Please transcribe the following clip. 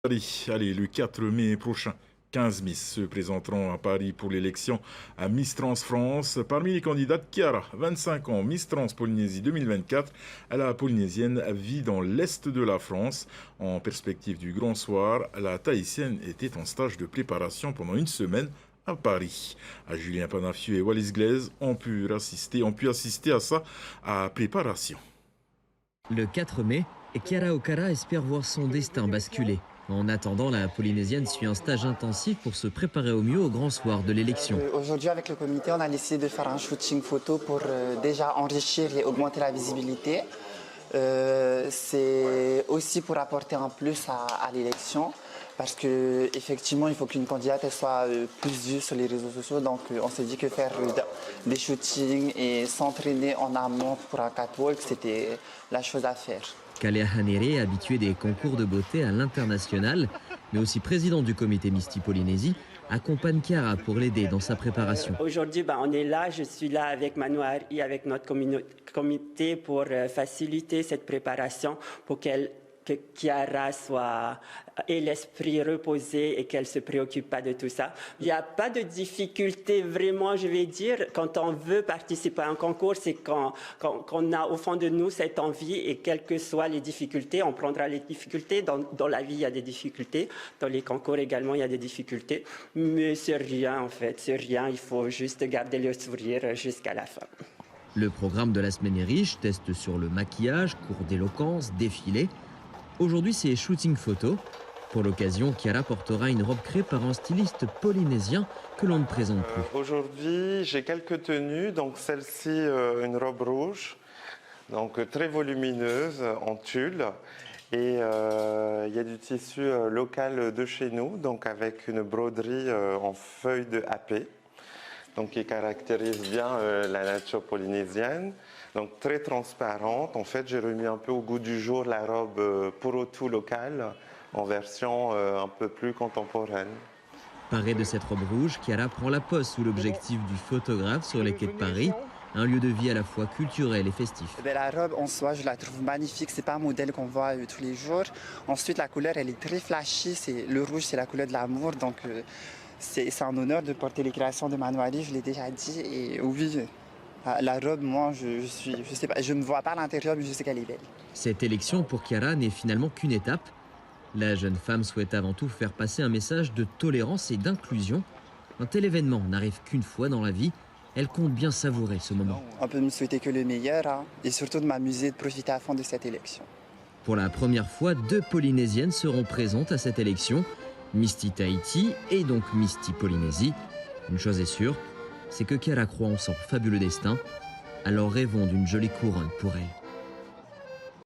Allez, le 4 mai prochain, 15 Miss se présenteront à Paris pour l'élection à Miss Trans France. Parmi les candidates, Chiara, 25 ans, Miss Trans Polynésie 2024. La Polynésienne vit dans l'est de la France. En perspective du grand soir, la Tahitienne était en stage de préparation pendant une semaine à Paris. Julien Panafieux et Wallis Glaise ont pu assister à sa préparation. Le 4 mai, Chiara Okara espère voir son destin basculer. En attendant, la Polynésienne suit un stage intensif pour se préparer au mieux au grand soir de l'élection. Aujourd'hui, avec le comité, on a décidé de faire un shooting photo pour déjà enrichir et augmenter la visibilité. C'est aussi pour apporter un plus à l'élection, parce qu'effectivement, il faut qu'une candidate elle soit plus vue sur les réseaux sociaux. Donc, on s'est dit que faire des shootings et s'entraîner en amont pour un catwalk, c'était la chose à faire. Kalea Hanere, habitué des concours de beauté à l'international, mais aussi président du comité Misty Polynésie, accompagne Chiara pour l'aider dans sa préparation. Aujourd'hui, on est là, je suis là avec Manuari, avec notre comité pour faciliter cette préparation pour que Chiara ait l'esprit reposé et qu'elle ne se préoccupe pas de tout ça. Il n'y a pas de difficulté vraiment, je vais dire. Quand on veut participer à un concours, c'est qu'on a au fond de nous cette envie et quelles que soient les difficultés, on prendra les difficultés. Dans la vie, il y a des difficultés. Dans les concours également, il y a des difficultés. Mais c'est rien en fait, c'est rien. Il faut juste garder le sourire jusqu'à la fin. Le programme de la semaine est riche, test sur le maquillage, cours d'éloquence, défilé. Aujourd'hui, c'est shooting photo. Pour l'occasion, Chiara portera une robe créée par un styliste polynésien que l'on ne présente plus. Aujourd'hui, j'ai quelques tenues. Donc celle-ci, une robe rouge, donc très volumineuse en tulle. Et il y a du tissu local de chez nous, donc avec une broderie en feuilles de hapé, donc qui caractérise bien la nature polynésienne. Donc très transparente. En fait, j'ai remis un peu au goût du jour la robe Purotu locale en version un peu plus contemporaine. Parée de cette robe rouge, Chiara prend la pose sous l'objectif du photographe sur les quais de Paris, un lieu de vie à la fois culturel et festif. La robe en soi, je la trouve magnifique. C'est pas un modèle qu'on voit tous les jours. Ensuite, la couleur, elle est très flashy. Le rouge, c'est la couleur de l'amour. Donc, c'est un honneur de porter les créations de Manuari, je l'ai déjà dit. Et oui, la robe, moi, je sais pas, je ne me vois pas à l'intérieur, mais je sais qu'elle est belle. Cette élection pour Chiara n'est finalement qu'une étape. La jeune femme souhaite avant tout faire passer un message de tolérance et d'inclusion. Un tel événement n'arrive qu'une fois dans la vie. Elle compte bien savourer ce moment. On peut me souhaiter que le meilleur, et surtout de m'amuser, de profiter à fond de cette élection. Pour la première fois, 2 Polynésiennes seront présentes à cette élection. Misty Tahiti et donc Misty Polynésie. Une chose est sûre, c'est que Chiara croit en son fabuleux destin. Alors rêvons d'une jolie couronne pour elle.